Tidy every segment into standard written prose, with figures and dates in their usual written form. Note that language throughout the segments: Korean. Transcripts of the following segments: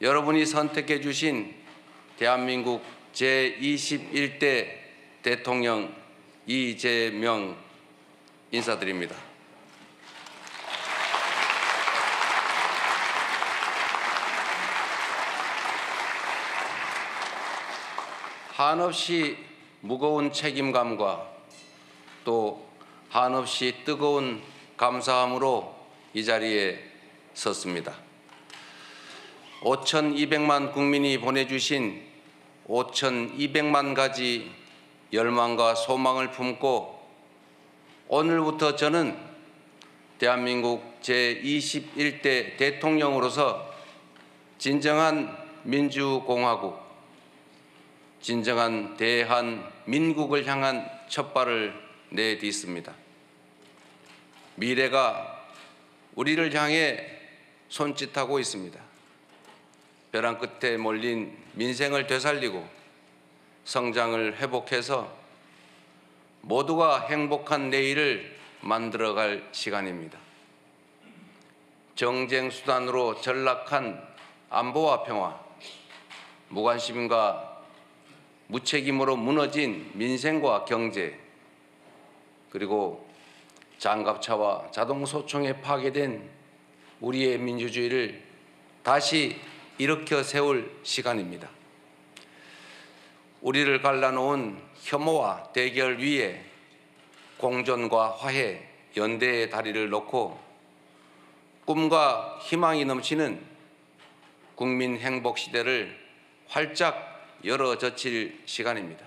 여러분이 선택해 주신 대한민국 제21대 대통령 이재명 인사드립니다. 한없이 무거운 책임감과 또 한없이 뜨거운 감사함으로 이 자리에 섰습니다. 5,200만 국민이 보내주신 5,200만 가지 열망과 소망을 품고 오늘부터 저는 대한민국 제21대 대통령으로서 진정한 민주공화국, 진정한 대한민국을 향한 첫발을 내딛습니다. 미래가 우리를 향해 손짓하고 있습니다. 벼랑 끝에 몰린 민생을 되살리고 성장을 회복해서 모두가 행복한 내일을 만들어갈 시간입니다. 정쟁 수단으로 전락한 안보와 평화, 무관심과 무책임으로 무너진 민생과 경제, 그리고 장갑차와 자동소총에 파괴된 우리의 민주주의를 다시 일으켜 세울 시간입니다. 우리를 갈라놓은 혐오와 대결 위에 공존과 화해, 연대의 다리를 놓고 꿈과 희망이 넘치는 국민 행복 시대를 활짝 열어젖힐 시간입니다.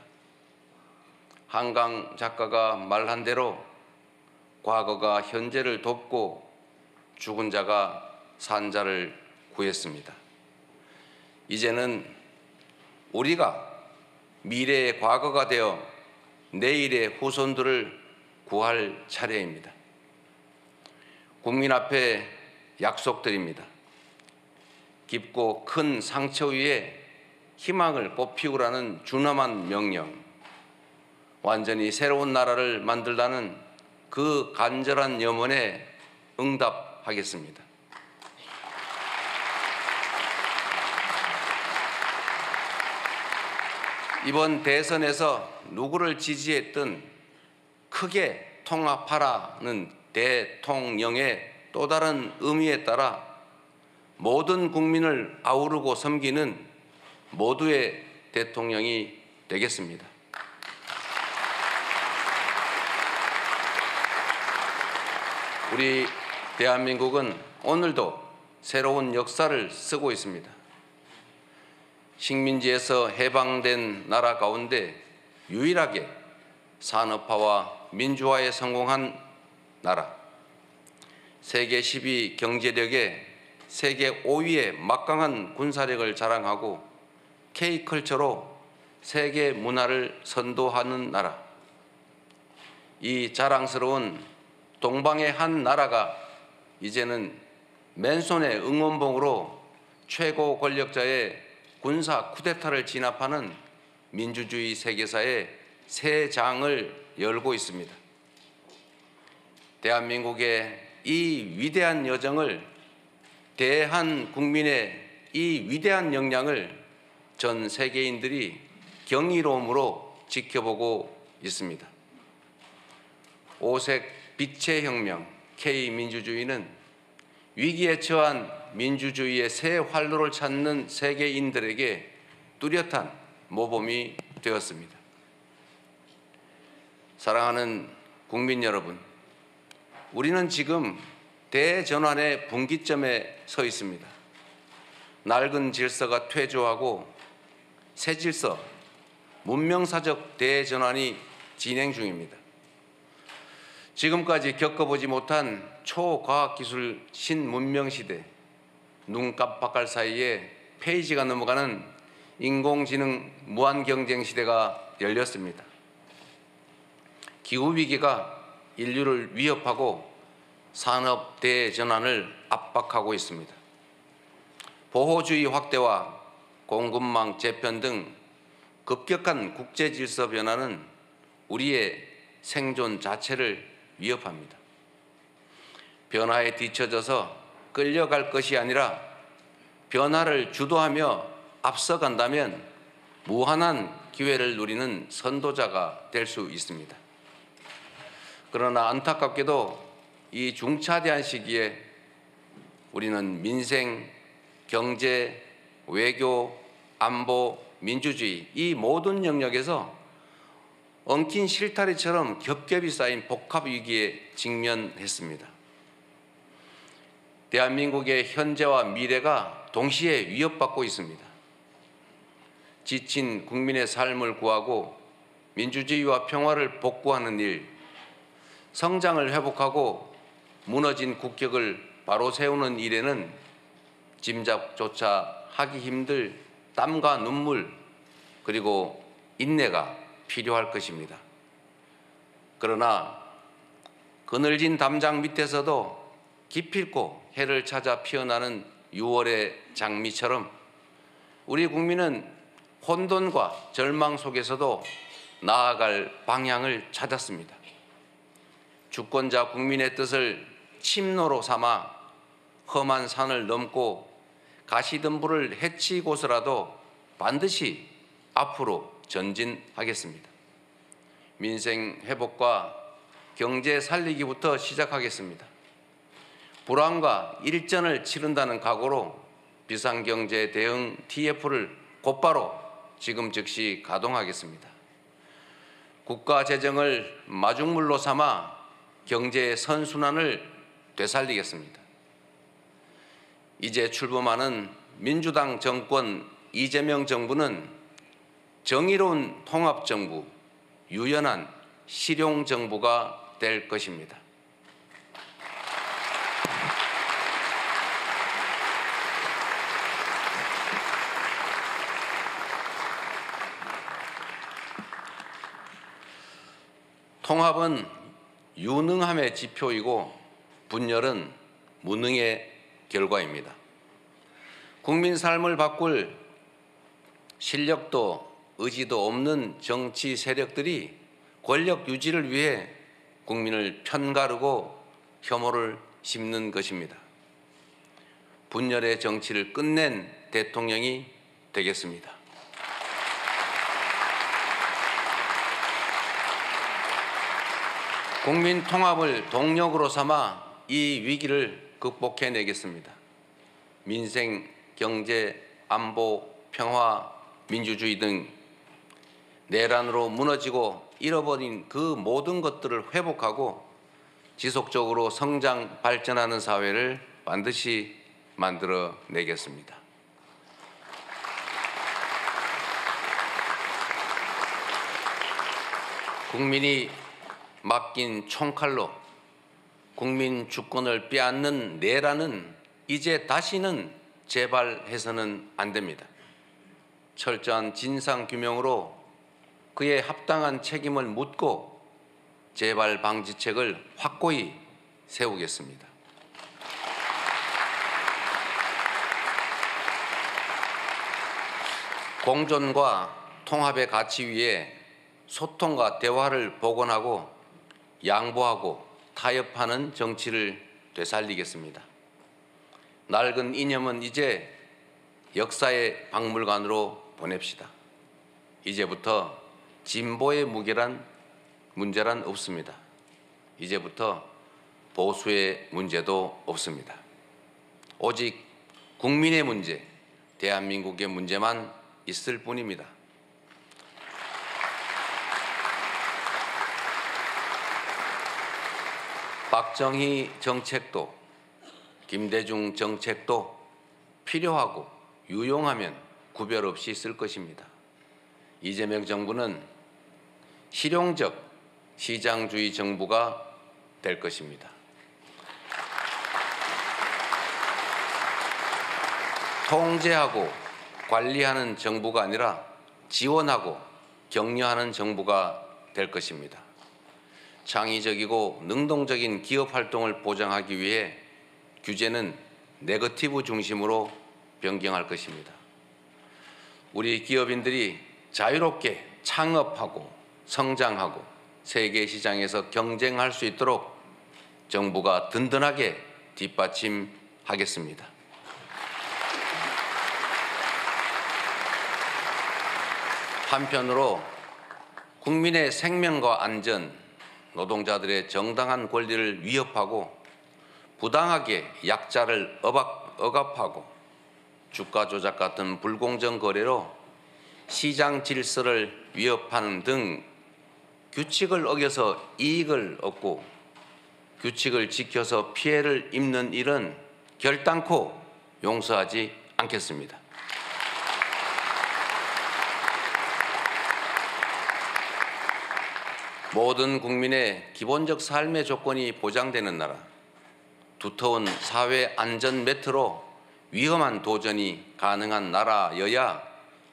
한강 작가가 말한 대로 과거가 현재를 돕고 죽은 자가 산 자를 구했습니다. 이제는 우리가 미래의 과거가 되어 내일의 후손들을 구할 차례입니다. 국민 앞에 약속드립니다. 깊고 큰 상처 위에 희망을 꽃피우라는 준엄한 명령, 완전히 새로운 나라를 만들라는 그 간절한 염원에 응답하겠습니다. 이번 대선에서 누구를 지지했든 크게 통합하라는 대통령의 또 다른 의미에 따라 모든 국민을 아우르고 섬기는 모두의 대통령이 되겠습니다. 우리 대한민국은 오늘도 새로운 역사를 쓰고 있습니다. 식민지에서 해방된 나라 가운데 유일하게 산업화와 민주화에 성공한 나라, 세계 10위 경제력에 세계 5위의 막강한 군사력을 자랑하고 K컬처로 세계 문화를 선도하는 나라, 이 자랑스러운 동방의 한 나라가 이제는 맨손의 응원봉으로 최고 권력자의 군사 쿠데타를 진압하는 민주주의 세계사의 새 장을 열고 있습니다. 대한민국의 이 위대한 여정을, 대한국민의 이 위대한 역량을 전 세계인들이 경이로움으로 지켜보고 있습니다. 오색 빛의 혁명 K민주주의는 위기에 처한 민주주의의 새 활로를 찾는 세계인들에게 뚜렷한 모범이 되었습니다. 사랑하는 국민 여러분, 우리는 지금 대전환의 분기점에 서 있습니다. 낡은 질서가 퇴조하고 새 질서, 문명사적 대전환이 진행 중입니다. 지금까지 겪어보지 못한 초과학기술 신문명시대, 눈 깜빡할 사이에 페이지가 넘어가는 인공지능 무한경쟁 시대가 열렸습니다. 기후위기가 인류를 위협하고 산업 대전환을 압박하고 있습니다. 보호주의 확대와 공급망 재편 등 급격한 국제질서 변화는 우리의 생존 자체를 위협합니다. 변화에 뒤처져서 끌려갈 것이 아니라 변화를 주도하며 앞서간다면 무한한 기회를 누리는 선도자가 될 수 있습니다. 그러나 안타깝게도 이 중차대한 시기에 우리는 민생, 경제, 외교, 안보, 민주주의 이 모든 영역에서 엉킨 실타래처럼 겹겹이 쌓인 복합 위기에 직면했습니다. 대한민국의 현재와 미래가 동시에 위협받고 있습니다. 지친 국민의 삶을 구하고 민주주의와 평화를 복구하는 일, 성장을 회복하고 무너진 국격을 바로 세우는 일에는 짐작조차 하기 힘들 땀과 눈물 그리고 인내가 필요할 것입니다. 그러나 그늘진 담장 밑에서도 기필코 해를 찾아 피어나는 6월의 장미처럼 우리 국민은 혼돈과 절망 속에서도 나아갈 방향을 찾았습니다. 주권자 국민의 뜻을 침노로 삼아 험한 산을 넘고 가시덤불을 헤치고서라도 반드시 앞으로 전진하겠습니다. 민생 회복과 경제 살리기부터 시작하겠습니다. 불황과 일전을 치른다는 각오로 비상경제 대응 TF를 곧바로 지금 즉시 가동하겠습니다. 국가 재정을 마중물로 삼아 경제의 선순환을 되살리겠습니다. 이제 출범하는 민주당 정권 이재명 정부는 정의로운 통합정부, 유연한 실용정부가 될 것입니다. 통합은 유능함의 지표이고 분열은 무능의 결과입니다. 국민 삶을 바꿀 실력도 의지도 없는 정치 세력들이 권력 유지를 위해 국민을 편가르고 혐오를 심는 것입니다. 분열의 정치를 끝낸 대통령이 되겠습니다. 국민 통합을 동력으로 삼아 이 위기를 극복해내겠습니다. 민생, 경제, 안보, 평화, 민주주의 등 내란으로 무너지고 잃어버린 그 모든 것들을 회복하고 지속적으로 성장, 발전하는 사회를 반드시 만들어내겠습니다. 국민이 맡긴 총칼로 국민 주권을 빼앗는 내란은 이제 다시는 재발해서는 안 됩니다. 철저한 진상규명으로 그에 합당한 책임을 묻고 재발 방지책을 확고히 세우겠습니다. 공존과 통합의 가치 위에 소통과 대화를 복원하고 양보하고 타협하는 정치를 되살리겠습니다. 낡은 이념은 이제 역사의 박물관으로 보냅시다. 이제부터 진보의 문제란 없습니다. 이제부터 보수의 문제도 없습니다. 오직 국민의 문제, 대한민국의 문제만 있을 뿐입니다. 박정희 정책도 김대중 정책도 필요하고 유용하면 구별 없이 쓸 것입니다. 이재명 정부는 실용적 시장주의 정부가 될 것입니다. 통제하고 관리하는 정부가 아니라 지원하고 격려하는 정부가 될 것입니다. 창의적이고 능동적인 기업 활동을 보장하기 위해 규제는 네거티브 중심으로 변경할 것입니다. 우리 기업인들이 자유롭게 창업하고 성장하고 세계 시장에서 경쟁할 수 있도록 정부가 든든하게 뒷받침하겠습니다. 한편으로 국민의 생명과 안전, 노동자들의 정당한 권리를 위협하고 부당하게 약자를 억압하고 주가 조작 같은 불공정 거래로 시장 질서를 위협하는 등 규칙을 어겨서 이익을 얻고 규칙을 지켜서 피해를 입는 일은 결단코 용서하지 않겠습니다. 모든 국민의 기본적 삶의 조건이 보장되는 나라, 두터운 사회 안전 매트로 위험한 도전이 가능한 나라여야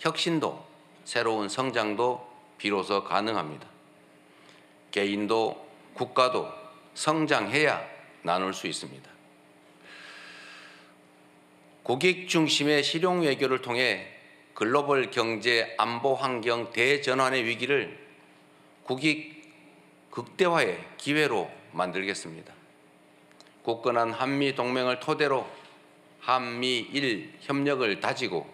혁신도 새로운 성장도 비로소 가능합니다. 개인도 국가도 성장해야 나눌 수 있습니다. 국익 중심의 실용 외교를 통해 글로벌 경제 안보 환경 대전환의 위기를 국익 극대화의 기회로 만들겠습니다. 굳건한 한미 동맹을 토대로 한미일 협력을 다지고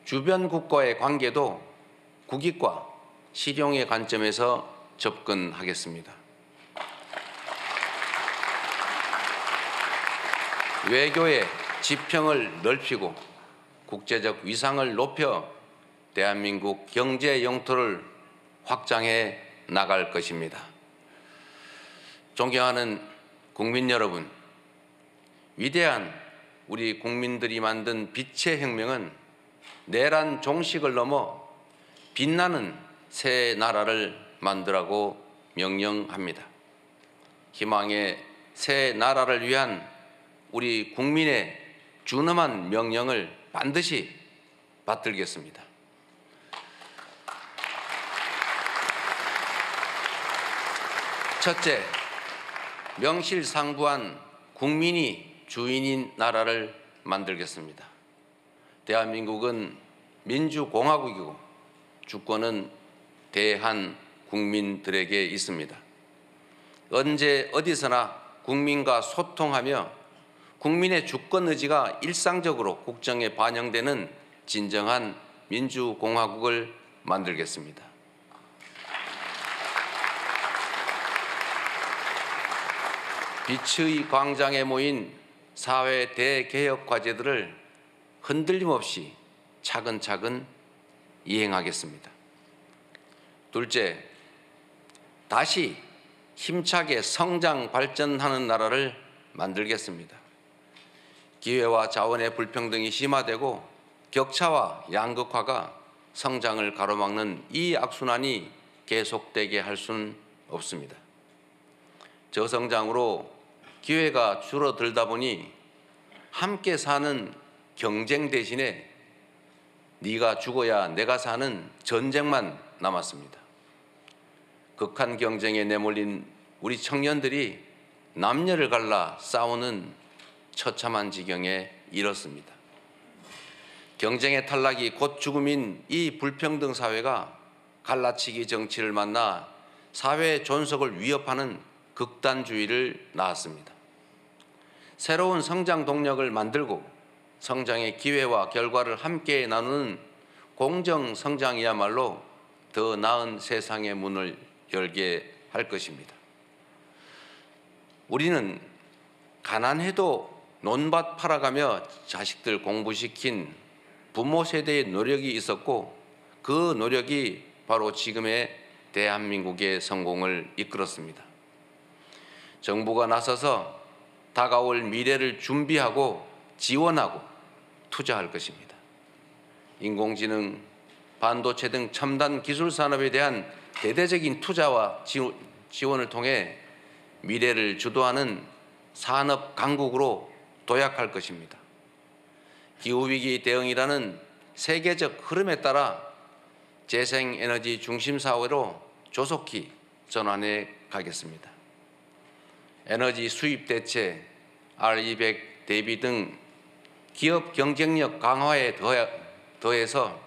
주변 국가의 관계도 국익과 실용의 관점에서 접근하겠습니다. 외교의 지평을 넓히고 국제적 위상을 높여 대한민국 경제 영토를 확장해 나갈 것입니다. 존경하는 국민 여러분, 위대한 우리 국민들이 만든 빛의 혁명은 내란 종식을 넘어 빛나는 새 나라를 만들라고 명령합니다. 희망의 새 나라를 위한 우리 국민의 준엄한 명령을 반드시 받들겠습니다. 첫째, 명실상부한 국민이 주인인 나라를 만들겠습니다. 대한민국은 민주공화국이고 주권은 대한 국민들에게 있습니다. 언제 어디서나 국민과 소통하며 국민의 주권 의지가 일상적으로 국정에 반영되는 진정한 민주공화국을 만들겠습니다. 빛의 광장에 모인 사회 대개혁 과제들을 흔들림 없이 차근차근 이행하겠습니다. 둘째, 다시 힘차게 성장 발전하는 나라를 만들겠습니다. 기회와 자원의 불평등이 심화되고 격차와 양극화가 성장을 가로막는 이 악순환이 계속되게 할 수는 없습니다. 저성장으로 기회가 줄어들다 보니 함께 사는 경쟁 대신에 네가 죽어야 내가 사는 전쟁만 남았습니다. 극한 경쟁에 내몰린 우리 청년들이 남녀를 갈라 싸우는 처참한 지경에 이렇습니다. 경쟁의 탈락이 곧 죽음인 이 불평등 사회가 갈라치기 정치를 만나 사회 존속을 위협하는 극단주의를 낳았습니다. 새로운 성장 동력을 만들고 성장의 기회와 결과를 함께 나누는 공정 성장이야말로 더 나은 세상의 문을 열게 할 것입니다. 우리는 가난해도 논밭 팔아가며 자식들 공부시킨 부모 세대의 노력이 있었고 그 노력이 바로 지금의 대한민국의 성공을 이끌었습니다. 정부가 나서서 다가올 미래를 준비하고 지원하고 투자할 것입니다. 인공지능, 반도체 등 첨단 기술 산업에 대한 대대적인 투자와 지원을 통해 미래를 주도하는 산업 강국으로 도약할 것입니다. 기후위기 대응이라는 세계적 흐름에 따라 재생에너지 중심 사회로 조속히 전환해 가겠습니다. 에너지 수입 대체, R200 대비 등 기업 경쟁력 강화에 더해서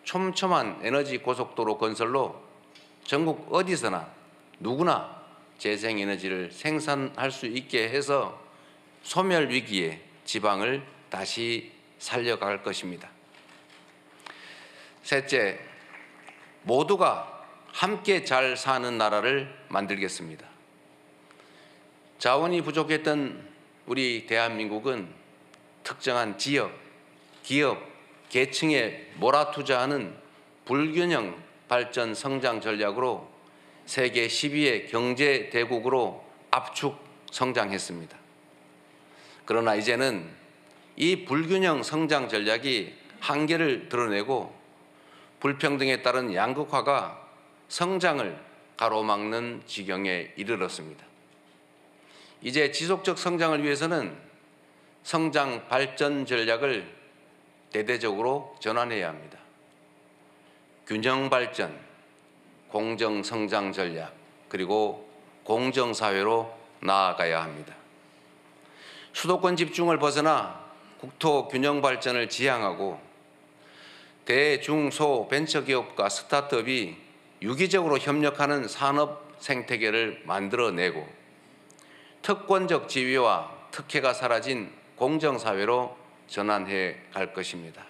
촘촘한 에너지 고속도로 건설로 전국 어디서나 누구나 재생에너지를 생산할 수 있게 해서 소멸 위기의 지방을 다시 살려갈 것입니다. 셋째, 모두가 함께 잘 사는 나라를 만들겠습니다. 자원이 부족했던 우리 대한민국은 특정한 지역, 기업, 계층에 몰아투자하는 불균형 발전 성장 전략으로 세계 10위의 경제 대국으로 압축 성장했습니다. 그러나 이제는 이 불균형 성장 전략이 한계를 드러내고 불평등에 따른 양극화가 성장을 가로막는 지경에 이르렀습니다. 이제 지속적 성장을 위해서는 성장 발전 전략을 대대적으로 전환해야 합니다. 균형 발전, 공정 성장 전략, 그리고 공정 사회로 나아가야 합니다. 수도권 집중을 벗어나 국토 균형 발전을 지향하고 대중소 벤처기업과 스타트업이 유기적으로 협력하는 산업 생태계를 만들어내고 특권적 지위와 특혜가 사라진 공정사회로 전환해 갈 것입니다.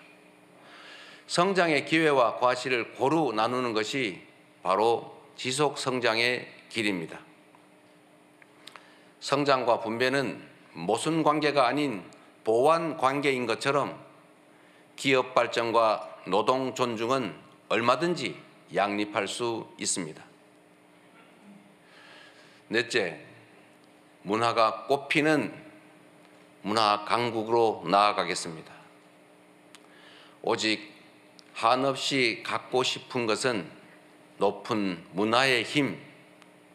성장의 기회와 과실을 고루 나누는 것이 바로 지속 성장의 길입니다. 성장과 분배는 모순 관계가 아닌 보완 관계인 것처럼 기업 발전과 노동 존중은 얼마든지 양립할 수 있습니다. 넷째, 문화가 꽃피는 문화 강국으로 나아가겠습니다. 오직 한없이 갖고 싶은 것은 높은 문화의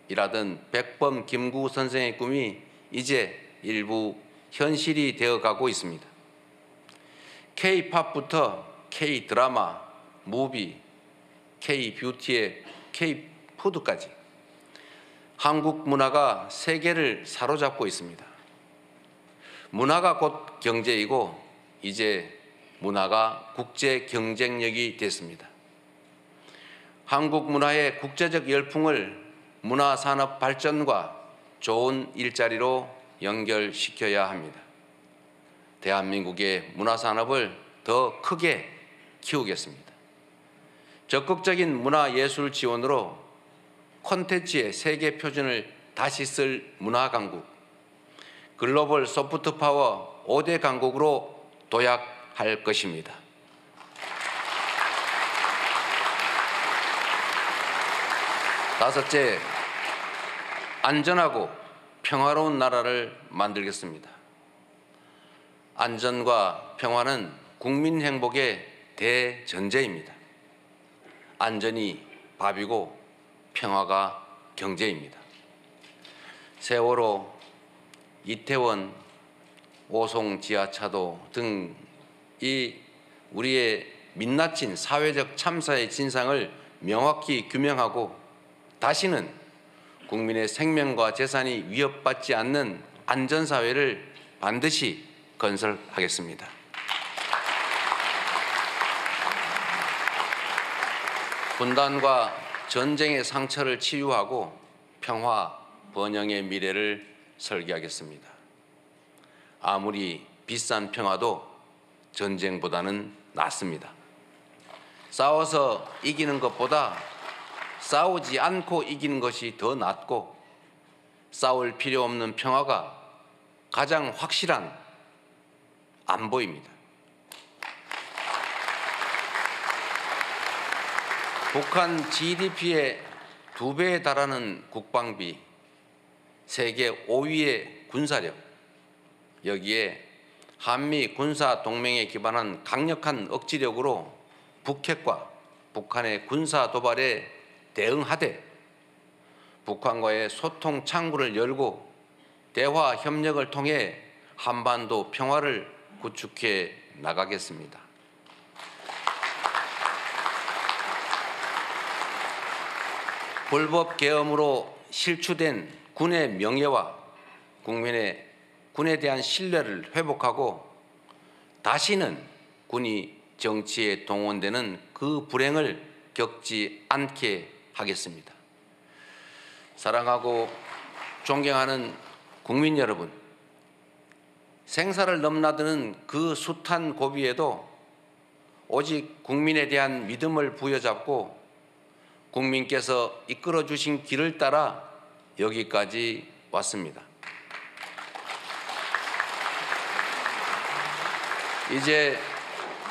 힘이라던 백범 김구 선생의 꿈이 이제 일부 현실이 되어가고 있습니다. K-팝부터 K-드라마, 무비, K-뷰티의 K-푸드까지 한국 문화가 세계를 사로잡고 있습니다. 문화가 곧 경제이고 이제 문화가 국제 경쟁력이 됐습니다. 한국 문화의 국제적 열풍을 문화산업 발전과 좋은 일자리로 연결시켜야 합니다. 대한민국의 문화산업을 더 크게 키우겠습니다. 적극적인 문화예술 지원으로 콘텐츠의 세계 표준을 다시 쓸 문화강국, 글로벌 소프트파워 5대 강국으로 도약할 것입니다. 다섯째, 안전하고 평화로운 나라를 만들겠습니다. 안전과 평화는 국민 행복의 대전제입니다. 안전이 밥이고 평화가 경제입니다. 세월호, 이태원, 오송 지하차도 등 이 우리의 민낯진 사회적 참사의 진상을 명확히 규명하고 다시는 국민의 생명과 재산이 위협받지 않는 안전사회를 반드시 건설하겠습니다. 분단과 전쟁의 상처를 치유하고 평화, 번영의 미래를 설계하겠습니다. 아무리 비싼 평화도 전쟁보다는 낫습니다. 싸워서 이기는 것보다 싸우지 않고 이기는 것이 더 낫고 싸울 필요 없는 평화가 가장 확실한 안보입니다. 북한 GDP의 2배에 달하는 국방비, 세계 5위의 군사력, 여기에 한미 군사 동맹에 기반한 강력한 억지력으로 북핵과 북한의 군사 도발에 대응하되 북한과의 소통 창구를 열고 대화 협력을 통해 한반도 평화를 구축해 나가겠습니다. 불법 계엄으로 실추된 군의 명예와 군에 대한 신뢰를 회복하고 다시는 군이 정치에 동원되는 그 불행을 겪지 않게 하겠습니다. 사랑하고 존경하는 국민 여러분, 생사를 넘나드는 그 숱한 고비에도 오직 국민에 대한 믿음을 부여잡고 국민께서 이끌어 주신 길을 따라 여기까지 왔습니다. 이제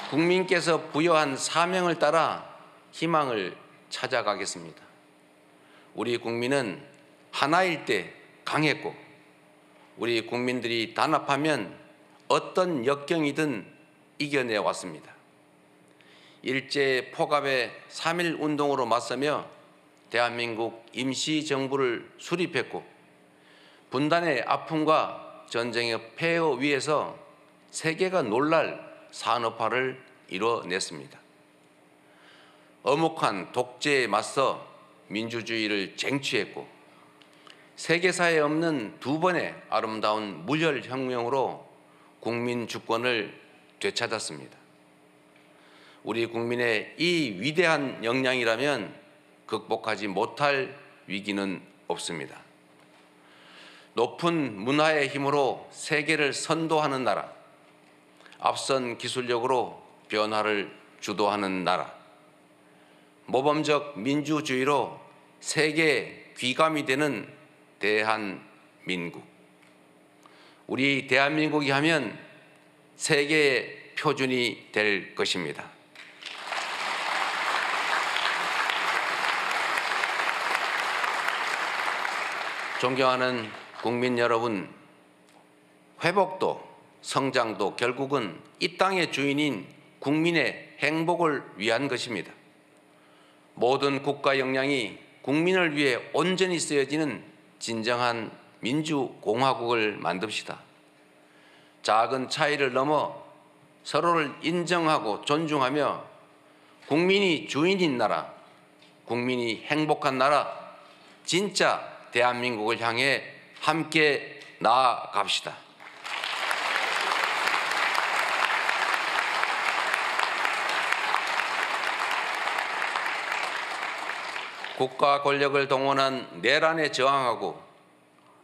국민께서 부여한 사명을 따라 희망을 찾아가겠습니다. 우리 국민은 하나일 때 강했고, 우리 국민들이 단합하면 어떤 역경이든 이겨내 왔습니다. 일제 포갑의 3.1 운동으로 맞서며 대한민국 임시정부를 수립했고, 분단의 아픔과 전쟁의 폐허 위에서 세계가 놀랄 산업화를 이뤄냈습니다. 엄혹한 독재에 맞서 민주주의를 쟁취했고, 세계사에 없는 두 번의 아름다운 무혈혁명으로 국민 주권을 되찾았습니다. 우리 국민의 이 위대한 역량이라면 극복하지 못할 위기는 없습니다. 높은 문화의 힘으로 세계를 선도하는 나라, 앞선 기술력으로 변화를 주도하는 나라, 모범적 민주주의로 세계의 귀감이 되는 대한민국. 우리 대한민국이 하면 세계의 표준이 될 것입니다. 존경하는 국민 여러분, 회복도 성장도 결국은 이 땅의 주인인 국민의 행복을 위한 것입니다. 모든 국가 역량이 국민을 위해 온전히 쓰여지는 진정한 민주공화국을 만듭시다. 작은 차이를 넘어 서로를 인정하고 존중하며 국민이 주인인 나라, 국민이 행복한 나라, 진짜 대한민국을 향해 함께 나아갑시다. 국가 권력을 동원한 내란에 저항하고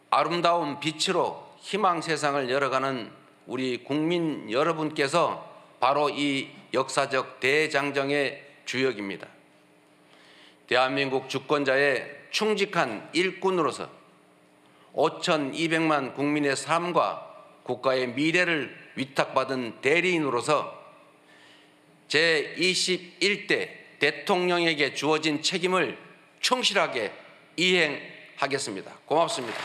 아름다운 빛으로 희망 세상을 열어가는 우리 국민 여러분께서 바로 이 역사적 대장정의 주역입니다. 대한민국 주권자의 충직한 일꾼으로서 5,200만 국민의 삶과 국가의 미래를 위탁받은 대리인으로서 제21대 대통령에게 주어진 책임을 충실하게 이행하겠습니다. 고맙습니다.